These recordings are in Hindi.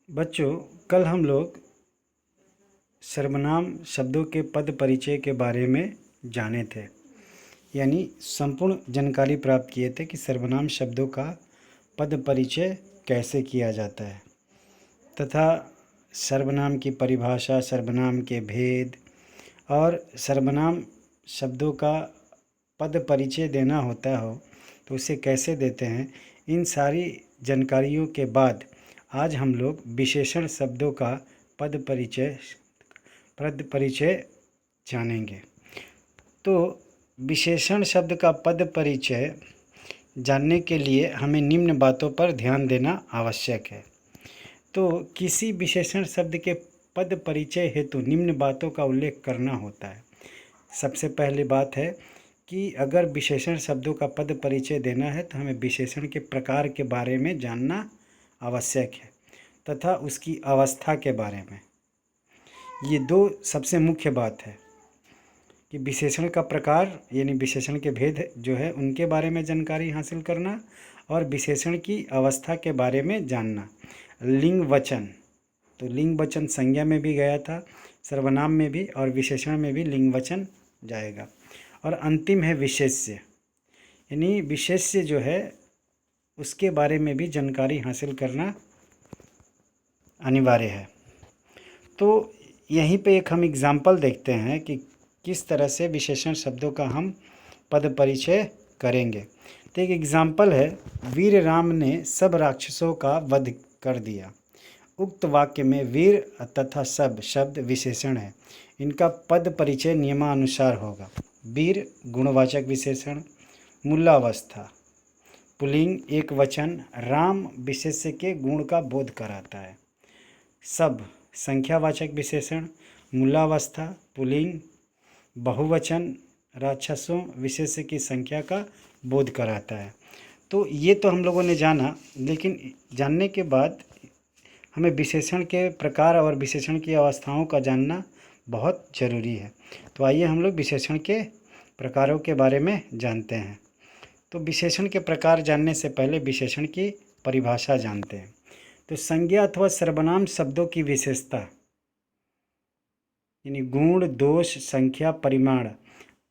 बच्चों, कल हम लोग सर्वनाम शब्दों के पद परिचय के बारे में जाने थे। यानी संपूर्ण जानकारी प्राप्त किए थे कि सर्वनाम शब्दों का पद परिचय कैसे किया जाता है तथा सर्वनाम की परिभाषा, सर्वनाम के भेद और सर्वनाम शब्दों का पद परिचय देना होता हो तो उसे कैसे देते हैं। इन सारी जानकारियों के बाद आज हम लोग विशेषण शब्दों का पद परिचय जानेंगे। तो विशेषण शब्द का पद परिचय जानने के लिए हमें निम्न बातों पर ध्यान देना आवश्यक है। तो किसी विशेषण शब्द के पद परिचय हेतु निम्न बातों का उल्लेख करना होता है। सबसे पहली बात है कि अगर विशेषण शब्दों का पद परिचय देना है तो हमें विशेषण के प्रकार के बारे में जानना आवश्यक है तथा उसकी अवस्था के बारे में। ये दो सबसे मुख्य बात है कि विशेषण का प्रकार यानी विशेषण के भेद जो है उनके बारे में जानकारी हासिल करना और विशेषण की अवस्था के बारे में जानना। लिंग वचन, तो लिंग वचन संज्ञा में भी गया था, सर्वनाम में भी और विशेषण में भी लिंग वचन जाएगा। और अंतिम है विशेष्य, यानी विशेष्य जो है उसके बारे में भी जानकारी हासिल करना अनिवार्य है। तो यहीं पे एक हम एग्जाम्पल देखते हैं कि किस तरह से विशेषण शब्दों का हम पद परिचय करेंगे। तो एक एग्जाम्पल है, वीर राम ने सब राक्षसों का वध कर दिया। उक्त वाक्य में वीर तथा सब शब्द विशेषण है। इनका पद परिचय नियमानुसार होगा। वीर गुणवाचक विशेषण, मूलावस्था पुल्लिंग एक वचन, राम विशेष्य के गुण का बोध कराता है। सब संख्यावाचक विशेषण, मूलावस्था पुल्लिंग बहुवचन, राक्षसों विशेष्य की संख्या का बोध कराता है। तो ये तो हम लोगों ने जाना, लेकिन जानने के बाद हमें विशेषण के प्रकार और विशेषण की अवस्थाओं का जानना बहुत ज़रूरी है। तो आइए हम लोग विशेषण के प्रकारों के बारे में जानते हैं। तो विशेषण के प्रकार जानने से पहले विशेषण की परिभाषा जानते हैं। तो संज्ञा अथवा सर्वनाम शब्दों की विशेषता यानी गुण, दोष, संख्या, परिमाण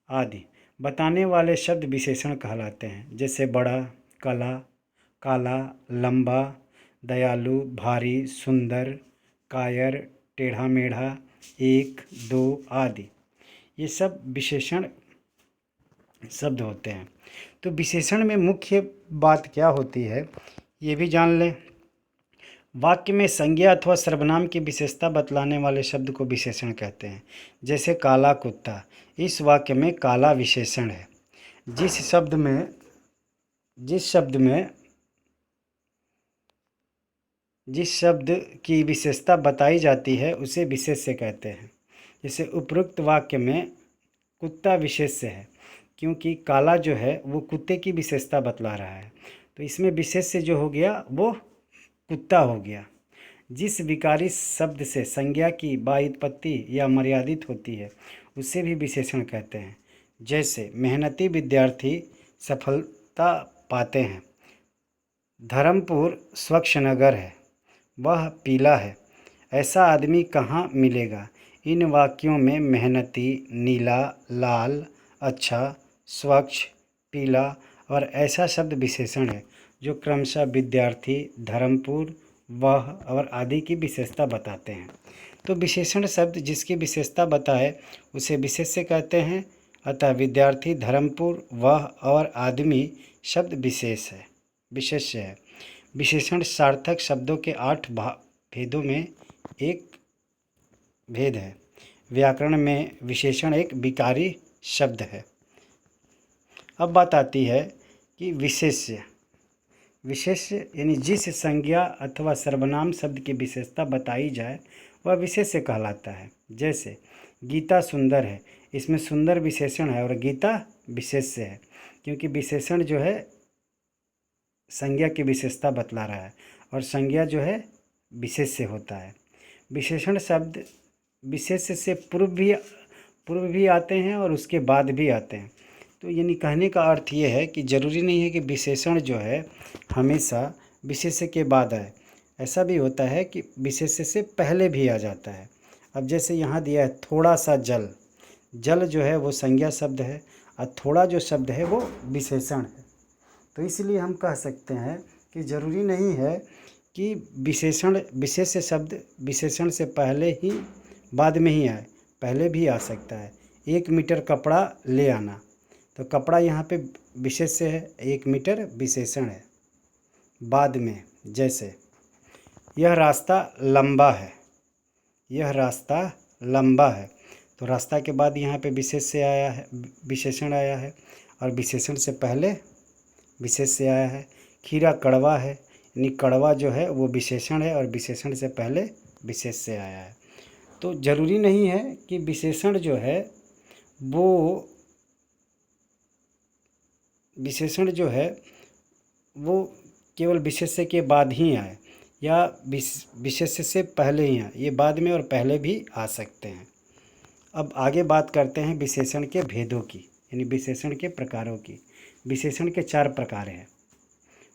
आदि बताने वाले शब्द विशेषण कहलाते हैं। जैसे बड़ा, काला, लंबा, दयालु, भारी, सुंदर, कायर, टेढ़ा मेढ़ा, एक, दो आदि ये सब विशेषण शब्द होते हैं। तो विशेषण में मुख्य बात क्या होती है ये भी जान लें। वाक्य में संज्ञा अथवा सर्वनाम की विशेषता बतलाने वाले शब्द को विशेषण कहते हैं। जैसे काला कुत्ता, इस वाक्य में काला विशेषण है। जिस शब्द की विशेषता बताई जाती है उसे विशेष्य कहते हैं। जैसे उपरोक्त वाक्य में कुत्ता विशेष्य है क्योंकि काला जो है वो कुत्ते की विशेषता बतला रहा है, तो इसमें विशेष्य जो हो गया वो कुत्ता हो गया। जिस विकारी शब्द से संज्ञा की व्युत्पत्ति या मर्यादित होती है उसे भी विशेषण कहते हैं। जैसे मेहनती विद्यार्थी सफलता पाते हैं। धर्मपुर स्वच्छ नगर है, वह पीला है, ऐसा आदमी कहाँ मिलेगा। इन वाक्यों में मेहनती, नीला, लाल, अच्छा, स्वच्छ, पीला और ऐसा शब्द विशेषण है जो क्रमशः विद्यार्थी, धर्मपुर, वह और आदि की विशेषता बताते हैं। तो विशेषण शब्द जिसकी विशेषता बताए उसे विशेष्य कहते हैं। अतः विद्यार्थी, धर्मपुर, वह और आदमी शब्द विशेष्य है। विशेषण सार्थक शब्दों के 8 भेदों में एक भेद है। व्याकरण में विशेषण एक विकारी शब्द है। अब बात आती है कि विशेष्य यानी जिस संज्ञा अथवा सर्वनाम शब्द की विशेषता बताई जाए वह विशेष्य कहलाता है। जैसे गीता सुंदर है, इसमें सुंदर विशेषण है और गीता विशेष्य है क्योंकि विशेषण जो है संज्ञा की विशेषता बतला रहा है और संज्ञा जो है विशेष्य होता है। विशेषण शब्द विशेष्य से पूर्व भी आते हैं और उसके बाद भी आते हैं। तो यानी कहने का अर्थ ये है कि ज़रूरी नहीं है कि विशेषण जो है हमेशा विशेष्य के बाद आए। ऐसा भी होता है कि विशेष्य से पहले भी आ जाता है। अब जैसे यहाँ दिया है थोड़ा सा जल, जल जो है वो संज्ञा शब्द है और थोड़ा जो शब्द है वो विशेषण है। तो इसलिए हम कह सकते हैं कि ज़रूरी नहीं है कि विशेषण विशेष्य शब्द विशेषण से पहले ही बाद में ही आए, पहले भी आ सकता है। 1 मीटर कपड़ा ले आना, तो कपड़ा यहाँ पे विशेष्य है, 1 मीटर विशेषण है बाद में। जैसे यह रास्ता लंबा है, यह रास्ता लंबा है, तो रास्ता के बाद यहाँ पे विशेष्य आया है, विशेषण आया है, और विशेषण से पहले विशेष्य आया है। खीरा कड़वा है, यानी कड़वा जो है वो विशेषण है और विशेषण से पहले विशेष्य आया है। तो ज़रूरी नहीं है कि विशेषण जो है वो विशेषण जो है वो केवल विशेष्य के बाद ही आए या विशेष्य से पहले ही आए, ये बाद में और पहले भी आ सकते हैं। अब आगे बात करते हैं विशेषण के भेदों की, यानी विशेषण के प्रकारों की। विशेषण के 4 प्रकार हैं: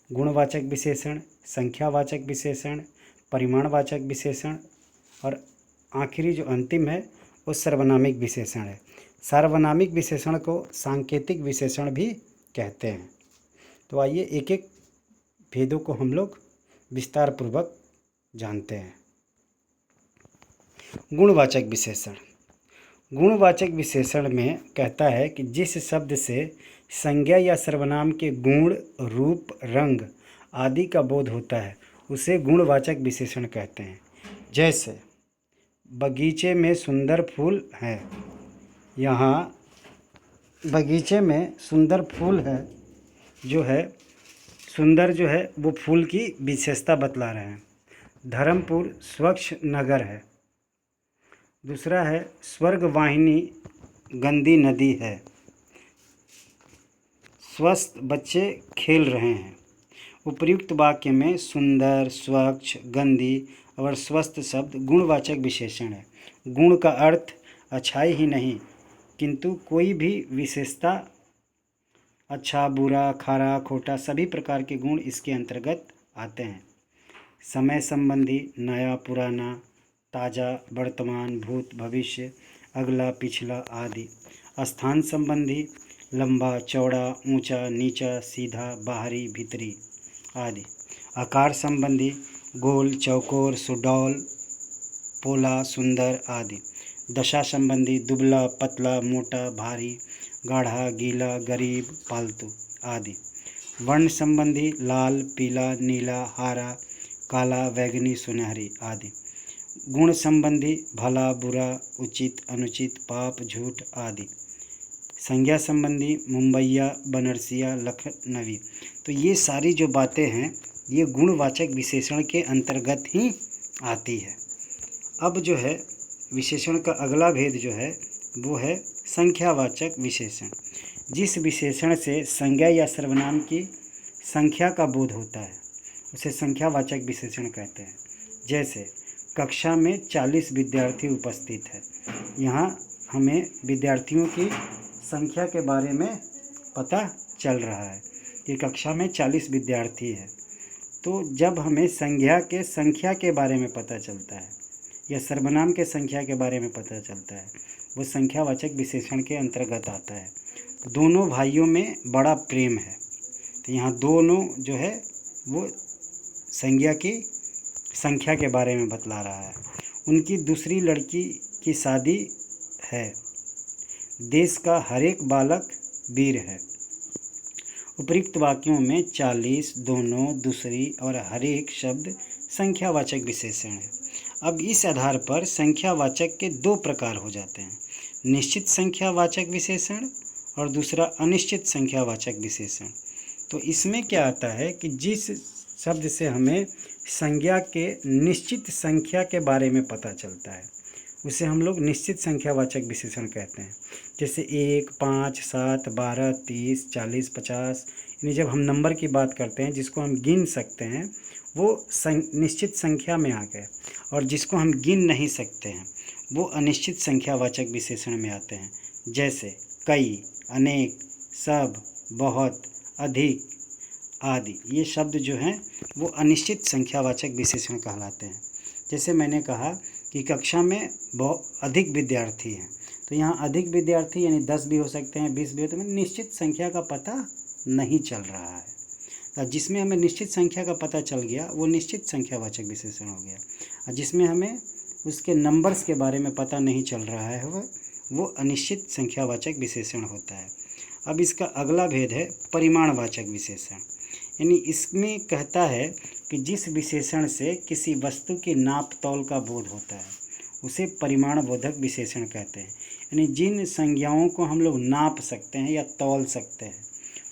गुणवाचक विशेषण, संख्यावाचक विशेषण, परिमाणवाचक विशेषण, और आखिरी जो अंतिम है वो सर्वनामिक विशेषण है। सार्वनामिक विशेषण को सांकेतिक विशेषण भी कहते हैं। तो आइए एक एक भेदों को हम लोग विस्तार पूर्वक जानते हैं। गुणवाचक विशेषण। गुणवाचक विशेषण में कहता है कि जिस शब्द से संज्ञा या सर्वनाम के गुण, रूप, रंग आदि का बोध होता है उसे गुणवाचक विशेषण कहते हैं। जैसे बगीचे में सुंदर फूल है, यहाँ बगीचे में सुंदर फूल है जो है, सुंदर जो है वो फूल की विशेषता बतला रहे हैं। धर्मपुर स्वच्छ नगर है। दूसरा है स्वर्गवाहिनी गंदी नदी है। स्वस्थ बच्चे खेल रहे हैं। उपर्युक्त वाक्य में सुंदर, स्वच्छ, गंदी और स्वस्थ शब्द गुणवाचक विशेषण है। गुण का अर्थ अच्छाई ही नहीं किंतु कोई भी विशेषता, अच्छा, बुरा, खरा, खोटा सभी प्रकार के गुण इसके अंतर्गत आते हैं। समय संबंधी नया, पुराना, ताज़ा, वर्तमान, भूत, भविष्य, अगला, पिछला आदि। स्थान संबंधी लंबा, चौड़ा, ऊंचा, नीचा, सीधा, बाहरी, भीतरी आदि। आकार संबंधी गोल, चौकोर, सुडौल, पोला, सुंदर आदि। दशा संबंधी दुबला, पतला, मोटा, भारी, गाढ़ा, गीला, गरीब, पालतू आदि। वर्ण संबंधी लाल, पीला, नीला, हरा, काला, बैंगनी, सुनहरी आदि। गुण संबंधी भला, बुरा, उचित, अनुचित, पाप, झूठ आदि। संज्ञा संबंधी मुंबईया, बनारसिया, लखनवी। तो ये सारी जो बातें हैं ये गुणवाचक विशेषण के अंतर्गत ही आती है। अब जो है विशेषण का अगला भेद जो है वो है संख्यावाचक विशेषण। जिस विशेषण से संज्ञा या सर्वनाम की संख्या का बोध होता है उसे संख्यावाचक विशेषण कहते हैं। जैसे कक्षा में 40 विद्यार्थी उपस्थित है, यहाँ हमें विद्यार्थियों की संख्या के बारे में पता चल रहा है कि कक्षा में 40 विद्यार्थी है। तो जब हमें संख्या के बारे में पता चलता है या सर्वनाम के संख्या के बारे में पता चलता है वो संख्यावाचक विशेषण के अंतर्गत आता है। दोनों भाइयों में बड़ा प्रेम है, तो यहाँ दोनों जो है वो संज्ञा की संख्या के बारे में बतला रहा है। उनकी दूसरी लड़की की शादी है। देश का हर एक बालक वीर है। उपर्युक्त वाक्यों में 40, दोनों, दूसरी और हर एक शब्द संख्यावाचक विशेषण है। अब इस आधार पर संख्यावाचक के 2 प्रकार हो जाते हैं: निश्चित संख्यावाचक विशेषण और दूसरा अनिश्चित संख्यावाचक विशेषण। तो इसमें क्या आता है कि जिस शब्द से हमें संज्ञा के निश्चित संख्या के बारे में पता चलता है उसे हम लोग निश्चित संख्यावाचक विशेषण कहते हैं। जैसे 1, 5, 7, 12, 30, 40, 50, यानी जब हम नंबर की बात करते हैं जिसको हम गिन सकते हैं वो निश्चित संख्या में आ गए, और जिसको हम गिन नहीं सकते हैं वो अनिश्चित संख्यावाचक विशेषण में आते हैं। जैसे कई, अनेक, सब, बहुत, अधिक आदि, ये शब्द जो हैं वो अनिश्चित संख्यावाचक विशेषण कहलाते हैं। जैसे मैंने कहा कि कक्षा में बहुत अधिक विद्यार्थी हैं, तो यहाँ अधिक विद्यार्थी यानी 10 भी हो सकते हैं, 20 भी हो सकते हैं, निश्चित संख्या का पता नहीं चल रहा है। तो जिसमें हमें निश्चित संख्या का पता चल गया वो निश्चित संख्यावाचक विशेषण हो गया, और जिसमें हमें उसके नंबर्स के बारे में पता नहीं चल रहा है वो अनिश्चित संख्यावाचक विशेषण होता है। अब इसका अगला भेद है परिमाणवाचक विशेषण, यानी इसमें कहता है कि जिस विशेषण से किसी वस्तु की नाप तौल का बोध होता है उसे परिमाणबोधक विशेषण कहते हैं। यानी जिन संज्ञाओं को हम लोग नाप सकते हैं या तौल सकते हैं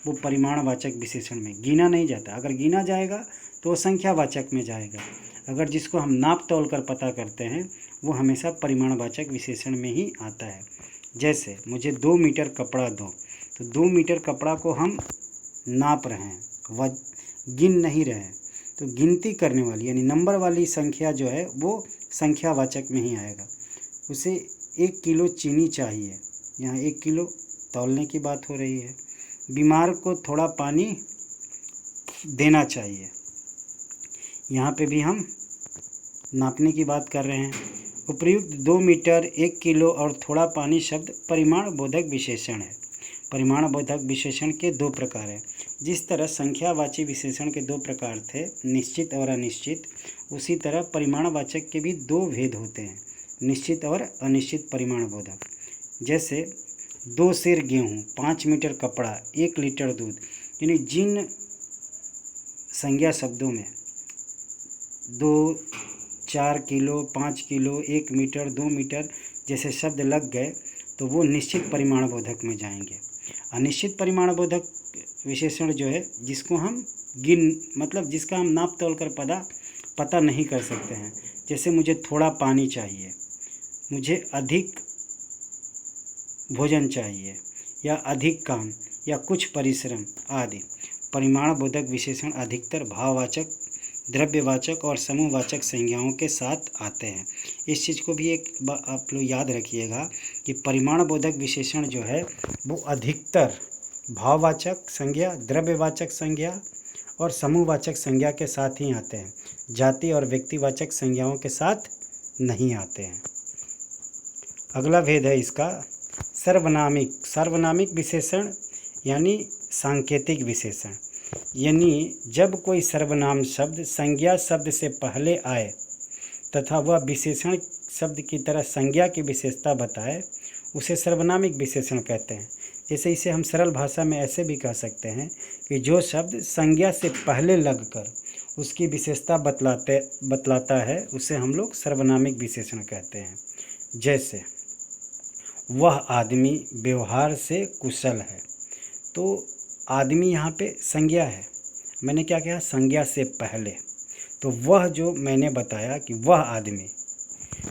वो परिमाणवाचक विशेषण में गिना नहीं जाता। अगर गिना जाएगा तो वो संख्यावाचक में जाएगा, अगर जिसको हम नाप तौल कर पता करते हैं वो हमेशा परिमाणवाचक विशेषण में ही आता है। जैसे मुझे 2 मीटर कपड़ा दो, तो 2 मीटर कपड़ा को हम नाप रहे हैं, वह गिन नहीं रहे हैं, तो गिनती करने वाली यानी नंबर वाली संख्या जो है वो संख्यावाचक में ही आएगा। उसे 1 किलो चीनी चाहिए, यहाँ 1 किलो तौलने की बात हो रही है। बीमार को थोड़ा पानी देना चाहिए, यहाँ पे भी हम नापने की बात कर रहे हैं। उपर्युक्त 2 मीटर 1 किलो और थोड़ा पानी शब्द परिमाणबोधक विशेषण है। परिमाणबोधक विशेषण के 2 प्रकार हैं। जिस तरह संख्यावाची विशेषण के 2 प्रकार थे, निश्चित और अनिश्चित, उसी तरह परिमाणवाचक के भी 2 भेद होते हैं, निश्चित और अनिश्चित परिमाणबोधक। जैसे 2 सेर गेहूँ, 5 मीटर कपड़ा, 1 लीटर दूध, यानी जिन संज्ञा शब्दों में 2, 4 किलो, 5 किलो, 1 मीटर, 2 मीटर जैसे शब्द लग गए तो वो निश्चित परिमाणबोधक में जाएंगे। अनिश्चित परिमाणबोधक विशेषण जो है जिसको हम मतलब जिसका हम नाप तोल कर पता नहीं कर सकते हैं। जैसे मुझे थोड़ा पानी चाहिए, मुझे अधिक भोजन चाहिए, या अधिक काम, या कुछ परिश्रम आदि। परिमाणबोधक विशेषण अधिकतर भाववाचक, द्रव्यवाचक और समूहवाचक संज्ञाओं के साथ आते हैं। इस चीज़ को भी एक आप लोग याद रखिएगा कि परिमाणबोधक विशेषण जो है वो अधिकतर भाववाचक संज्ञा, द्रव्यवाचक संज्ञा और समूहवाचक संज्ञा के साथ ही आते हैं, जाति और व्यक्तिवाचक संज्ञाओं के साथ नहीं आते हैं। अगला भेद है इसका सार्वनामिक विशेषण यानी सांकेतिक विशेषण। यानी जब कोई सर्वनाम शब्द संज्ञा शब्द से पहले आए तथा वह विशेषण शब्द की तरह संज्ञा की विशेषता बताए उसे सर्वनामिक विशेषण कहते हैं। जैसे इसे हम सरल भाषा में ऐसे भी कह सकते हैं कि जो शब्द संज्ञा से पहले लगकर उसकी विशेषता बतलाता है उसे हम लोग सर्वनामिक विशेषण कहते हैं। जैसे वह आदमी व्यवहार से कुशल है, तो आदमी यहाँ पे संज्ञा है, मैंने क्या कहा संज्ञा से पहले, तो वह जो मैंने बताया कि वह आदमी,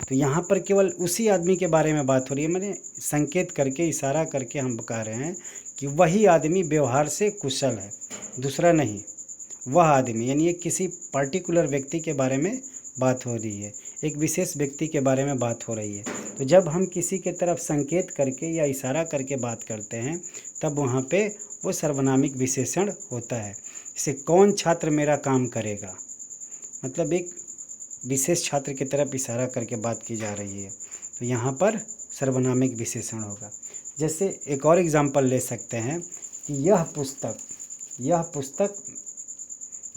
तो यहाँ पर केवल उसी आदमी के बारे में बात हो रही है। मैंने संकेत करके इशारा करके हम कह रहे हैं कि वही आदमी व्यवहार से कुशल है, दूसरा नहीं। वह आदमी यानी एक किसी पर्टिकुलर व्यक्ति के बारे में बात हो रही है, एक विशेष व्यक्ति के बारे में बात हो रही है। तो जब हम किसी के तरफ संकेत करके या इशारा करके बात करते हैं तब वहाँ पे वो सर्वनामिक विशेषण होता है। जैसे कौन छात्र मेरा काम करेगा, मतलब एक विशेष छात्र की तरफ इशारा करके बात की जा रही है, तो यहाँ पर सर्वनामिक विशेषण होगा। जैसे एक और एग्जाम्पल ले सकते हैं कि यह पुस्तक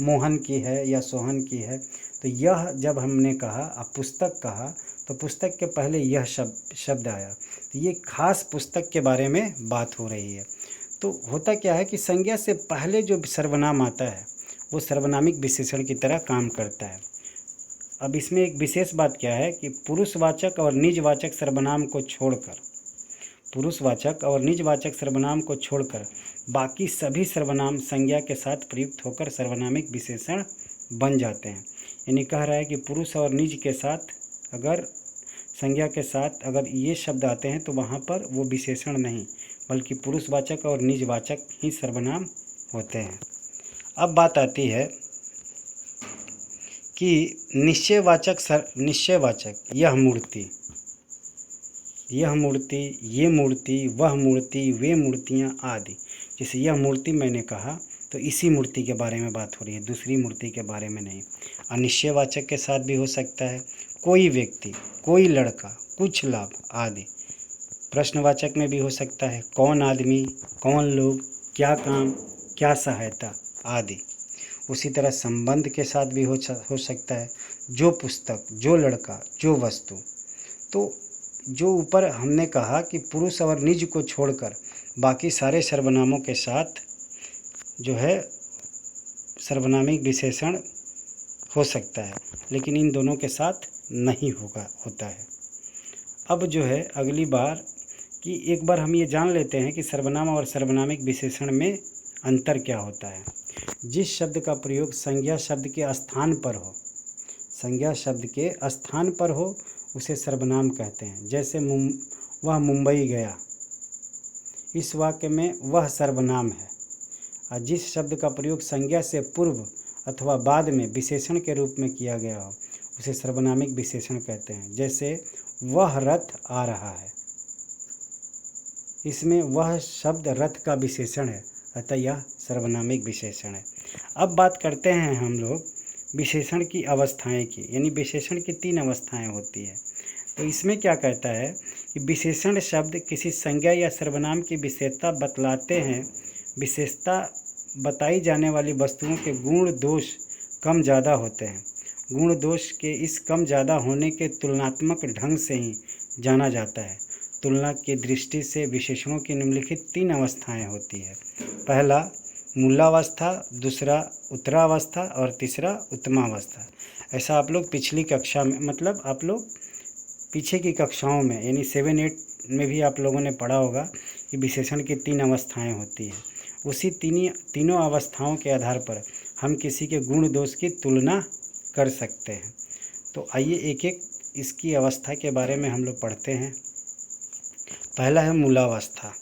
मोहन की है या सोहन की है, तो यह जब हमने कहा अब पुस्तक कहा तो पुस्तक के पहले यह शब्द आया, तो ये खास पुस्तक के बारे में बात हो रही है। तो होता क्या है कि संज्ञा से पहले जो सर्वनाम आता है वो सर्वनामिक विशेषण की तरह काम करता है। अब इसमें एक विशेष बात क्या है कि पुरुषवाचक और निजवाचक सर्वनाम को छोड़कर बाकी सभी सर्वनाम संज्ञा के साथ प्रयुक्त होकर सर्वनामिक विशेषण बन जाते हैं। यानी कह रहा है कि पुरुष और निज के साथ अगर संज्ञा के साथ अगर ये शब्द आते हैं तो वहाँ पर वो विशेषण नहीं बल्कि पुरुषवाचक और निजवाचक ही सर्वनाम होते हैं। अब बात आती है कि निश्चयवाचक यह मूर्ति, ये मूर्ति, वह मूर्ति, वे मूर्तियाँ आदि। जैसे यह मूर्ति मैंने कहा तो इसी मूर्ति के बारे में बात हो रही है, दूसरी मूर्ति के बारे में नहीं। अनिश्चयवाचक के साथ भी हो सकता है, कोई व्यक्ति, कोई लड़का, कुछ लाभ आदि। प्रश्नवाचक में भी हो सकता है, कौन आदमी, कौन लोग, क्या काम, क्या सहायता आदि। उसी तरह संबंध के साथ भी हो सकता है, जो पुस्तक, जो लड़का, जो वस्तु। तो जो ऊपर हमने कहा कि पुरुष और निज को छोड़कर बाकी सारे सर्वनामों के साथ जो है सर्वनामिक विशेषण हो सकता है, लेकिन इन दोनों के साथ नहीं होता है। अब जो है अगली बार कि एक बार हम ये जान लेते हैं कि सर्वनाम और सर्वनामिक विशेषण में अंतर क्या होता है। जिस शब्द का प्रयोग संज्ञा शब्द के स्थान पर हो, संज्ञा शब्द के स्थान पर हो, उसे सर्वनाम कहते हैं। जैसे वह मुंबई गया, इस वाक्य में वह सर्वनाम है। और जिस शब्द का प्रयोग संज्ञा से पूर्व अथवा बाद में विशेषण के रूप में किया गया हो, उसे सर्वनामिक विशेषण कहते हैं। जैसे वह रथ आ रहा है, इसमें वह शब्द रथ का विशेषण है, अतः यह सर्वनामिक विशेषण है। अब बात करते हैं हम लोग विशेषण की अवस्थाएं की, यानी विशेषण की 3 अवस्थाएं होती है। तो इसमें क्या कहता है कि विशेषण शब्द किसी संज्ञा या सर्वनाम की विशेषता बतलाते हैं। विशेषता बताई जाने वाली वस्तुओं के गुण दोष कम ज़्यादा होते हैं। गुण दोष के इस कम ज़्यादा होने के तुलनात्मक ढंग से ही जाना जाता है। तुलना की दृष्टि से विशेषणों की निम्नलिखित 3 अवस्थाएं होती है। पहला मूलावस्था, दूसरा उत्तरावस्था और तीसरा उत्तमावस्था। ऐसा आप लोग पिछली कक्षा में, मतलब आप लोग पीछे की कक्षाओं में यानी 7-8 में भी आप लोगों ने पढ़ा होगा कि विशेषण की 3 अवस्थाएं होती है। उसी तीनों अवस्थाओं के आधार पर हम किसी के गुण दोष की तुलना कर सकते हैं। तो आइए एक एक इसकी अवस्था के बारे में हम लोग पढ़ते हैं। पहला है मूलावस्था।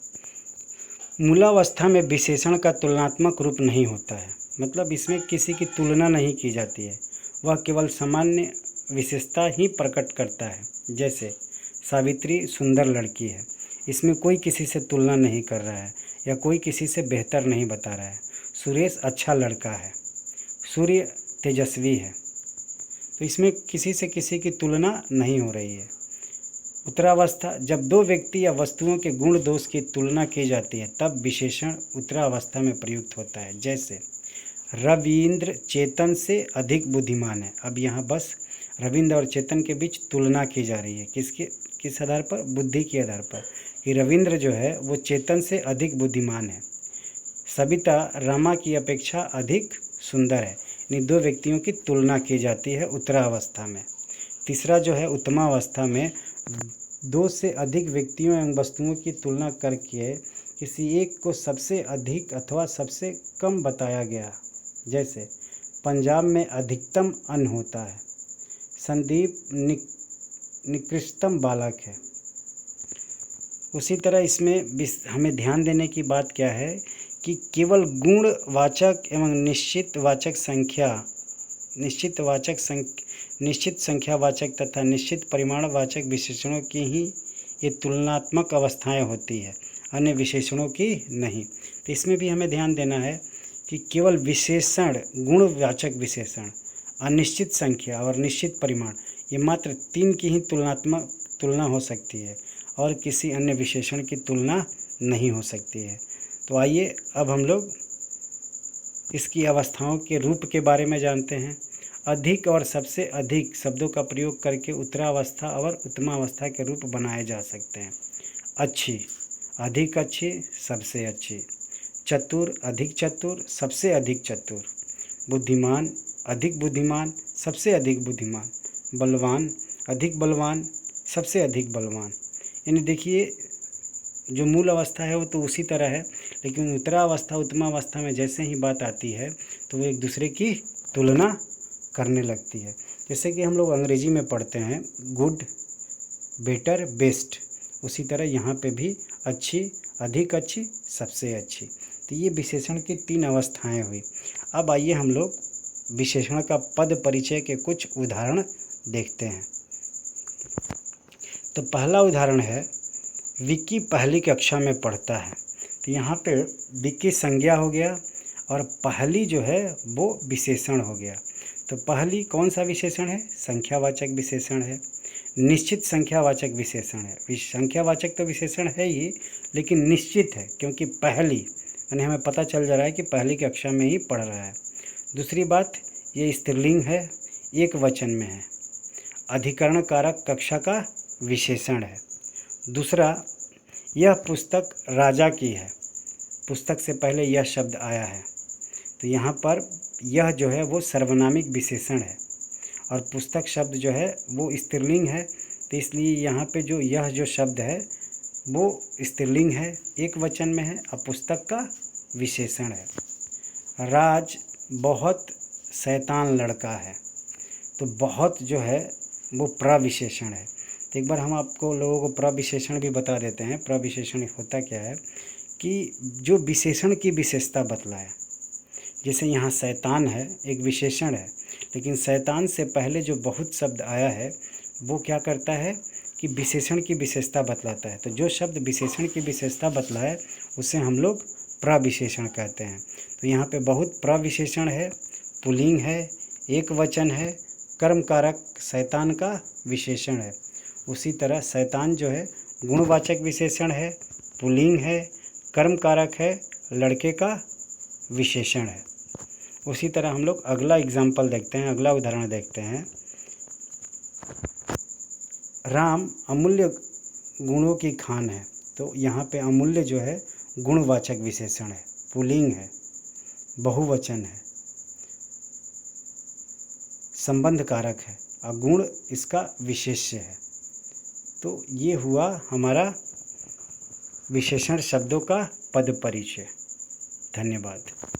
मूलावस्था में विशेषण का तुलनात्मक रूप नहीं होता है, मतलब इसमें किसी की तुलना नहीं की जाती है, वह केवल सामान्य विशेषता ही प्रकट करता है। जैसे सावित्री सुंदर लड़की है, इसमें कोई किसी से तुलना नहीं कर रहा है या कोई किसी से बेहतर नहीं बता रहा है। सुरेश अच्छा लड़का है, सूर्य तेजस्वी है, तो इसमें किसी से किसी की तुलना नहीं हो रही है। उत्तरावस्था, जब 2 व्यक्ति या वस्तुओं के गुण दोष की तुलना की जाती है तब विशेषण उत्तरावस्था में प्रयुक्त होता है। जैसे रविंद्र चेतन से अधिक बुद्धिमान है। अब यहाँ बस रविंद्र और चेतन के बीच तुलना की जा रही है, किस आधार पर? बुद्धि के आधार पर, कि रविंद्र जो है वो चेतन से अधिक बुद्धिमान है। सविता रमा की अपेक्षा अधिक सुंदर है। इन 2 व्यक्तियों की तुलना की जाती है उत्तरावस्था में। तीसरा जो है उत्तमावस्था में 2 से अधिक व्यक्तियों एवं वस्तुओं की तुलना करके किसी एक को सबसे अधिक अथवा सबसे कम बताया गया। जैसे पंजाब में अधिकतम अन्न होता है, संदीप निकृष्टतम बालक है। उसी तरह इसमें हमें ध्यान देने की बात क्या है कि केवल गुणवाचक एवं निश्चित संख्यावाचक तथा निश्चित परिमाणवाचक विशेषणों की ही ये तुलनात्मक अवस्थाएं होती है, अन्य विशेषणों की नहीं। तो इसमें भी हमें ध्यान देना है कि केवल विशेषण, गुणवाचक विशेषण, अनिश्चित संख्या और निश्चित परिमाण, ये मात्र 3 की ही तुलना हो सकती है और किसी अन्य विशेषण की तुलना नहीं हो सकती है। तो आइए अब हम लोग इसकी अवस्थाओं के रूप के बारे में जानते हैं। अधिक और सबसे अधिक शब्दों का प्रयोग करके उत्तरावस्था और उत्तमावस्था के रूप बनाए जा सकते हैं। अच्छी, अधिक अच्छी, सबसे अच्छी। चतुर, अधिक चतुर, सबसे अधिक चतुर। बुद्धिमान, अधिक बुद्धिमान, सबसे अधिक बुद्धिमान। बलवान, अधिक बलवान, सबसे अधिक बलवान। यानी देखिए जो मूल अवस्था है वो तो उसी तरह है, लेकिन उत्तरावस्था उत्तमावस्था में जैसे ही बात आती है तो वो एक दूसरे की तुलना करने लगती है। जैसे कि हम लोग अंग्रेजी में पढ़ते हैं गुड, बेटर, बेस्ट, उसी तरह यहाँ पे भी अच्छी, अधिक अच्छी, सबसे अच्छी। तो ये विशेषण की 3 अवस्थाएं हुई। अब आइए हम लोग विशेषण का पद परिचय के कुछ उदाहरण देखते हैं। तो पहला उदाहरण है, विक्की पहली कक्षा में पढ़ता है। तो यहाँ पे विक्की संज्ञा हो गया और पहली जो है वो विशेषण हो गया। तो पहली कौन सा विशेषण है? संख्यावाचक विशेषण है, निश्चित संख्यावाचक विशेषण है। संख्यावाचक तो विशेषण है ही, लेकिन निश्चित है, क्योंकि पहली यानी हमें पता चल जा रहा है कि पहली कक्षा में ही पढ़ रहा है। दूसरी बात, ये स्त्रीलिंग है, एक वचन में है, अधिकरण कारक कक्षा का विशेषण है। दूसरा, यह पुस्तक राजा की है, पुस्तक से पहले यह शब्द आया है, तो यहाँ पर यह जो है वो सर्वनामिक विशेषण है, और पुस्तक शब्द जो है वो स्त्रीलिंग है, तो इसलिए यहाँ पे जो यह जो शब्द है वो स्त्रीलिंग है, एक वचन में है, और पुस्तक का विशेषण है। राज बहुत शैतान लड़का है, तो बहुत जो है वो प्रविशेषण है। तो एक बार हम आपको लोगों को प्रविशेषण भी बता देते हैं। प्रविशेषण होता क्या है कि जो विशेषण की विशेषता बतलाए। जैसे यहाँ शैतान है, एक विशेषण है, लेकिन शैतान से पहले जो बहुत शब्द आया है वो क्या करता है कि विशेषण की विशेषता बतलाता है। तो जो शब्द विशेषण की विशेषता बतलाए उसे हम लोग प्रविशेषण कहते हैं। तो यहाँ पे बहुत प्रविशेषण है, पुल्लिंग है, एक वचन है, कर्म कारक शैतान का विशेषण है। उसी तरह शैतान जो है गुणवाचक विशेषण है, पुल्लिंग है, कर्म कारक है, लड़के का विशेषण है। उसी तरह हम लोग अगला एग्जाम्पल देखते हैं, अगला उदाहरण देखते हैं। राम अमूल्य गुणों की खान है, तो यहाँ पे अमूल्य जो है गुणवाचक विशेषण है, पुल्लिंग है, बहुवचन है, संबंध कारक है, और गुण इसका विशेष्य है। तो ये हुआ हमारा विशेषण शब्दों का पद परिचय। धन्यवाद।